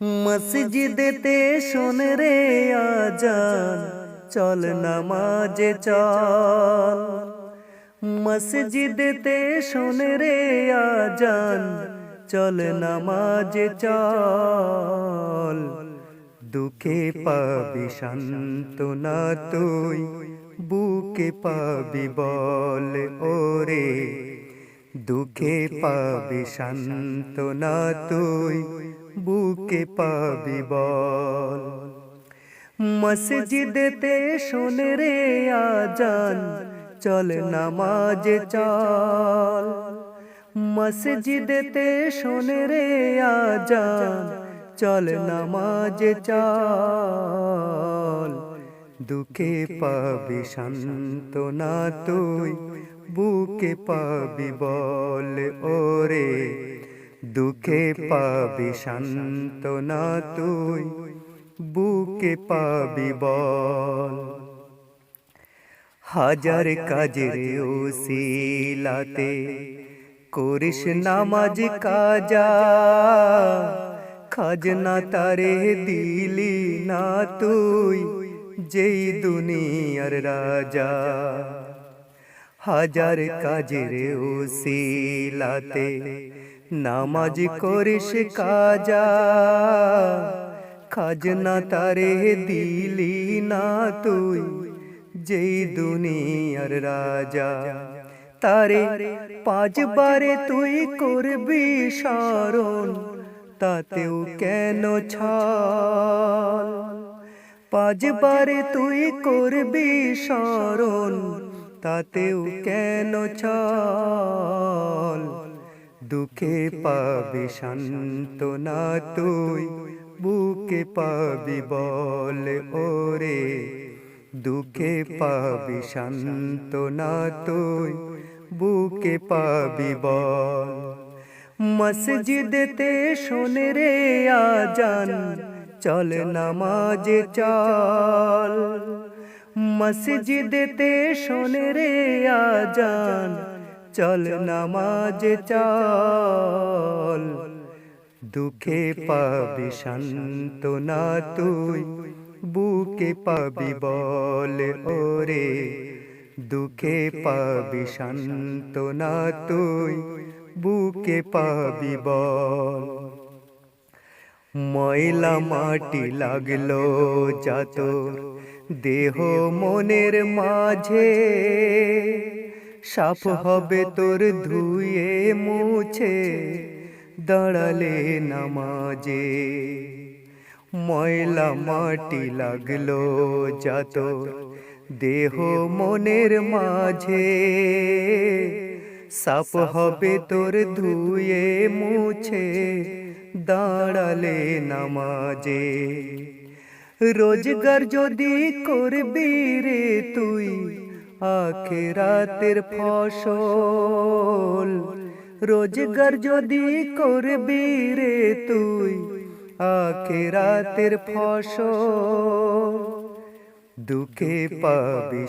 মসজিদেতে শোন রে আজান, চল নামাজে চল। মসজিদেতে শোন রে আজান, চল নামাজে চল। দুঃখে পাবি সান্ত্বনা তুই, বুকে পাবি বল ওরে। দুঃখে পাবি সান্ত্বনা তুই, বুকে পাবি বল। মসজিদেতে শোন রে আজান, চল নামাজে চল। মসজিদেতে শোন রে আজান, চল নামাজে চল। দুঃখে পাবি সান্ত্বনা তুই, বুকে পাবি বল ওরে। দুঃখে পাবি সান্ত্বনা তুই, বুকে পাবি বল। হাজার কাজের ওসিলাতে করিস নামাজ কাজা, খাজনা তারে দিলি না তুই, যেই দুনিয়ার রাজা। হাজার কাজের ওসিলাতে নামাজ করিস কাজা, খাজনা তারে দিলি না তুই, যেই দুনিয়ার রাজা। তারে পাঁচবারে তুই করবি স্মরণ, তাতেও কেন ছল। পাঁচবারে তুই করবি স্মরণ, তাতেও কেন ছল। দুঃখে পাবি সান্ত্বনা তুই, বুকে পাবি বল ওরে। দুঃখে পাবি সান্ত্বনা তুই, বুকে পাবি বল। মসজিদেতে শোন রে আজান, চল নামাজে চল। মসজিদেতে শোন রে আজান, চল নামাজে চল। দুঃখে পাবি সান্ত্বনা তুই, বুকে পাবি বল ওরে। দুঃখে পাবি সান্ত্বনা তুই, বুকে পাবি বল। ময়লা মাটি লাগলো যত দেহ মনের মাঝে, সাফ হবে তোর ধুয়ে মুছে দাঁড়ালে নামাজে। ময়লা মাটি লাগলো যত দেহ মনের মাঝে, সাফ হবে তোর ধুয়ে মুছে দাঁড়ালে নামাজে। রোজগার যদি করবি রে তুই, আখিরাতের ফসল। রোজগার যদি করবি রে তুই, আখিরাতের ফসল। দুঃখে পাবি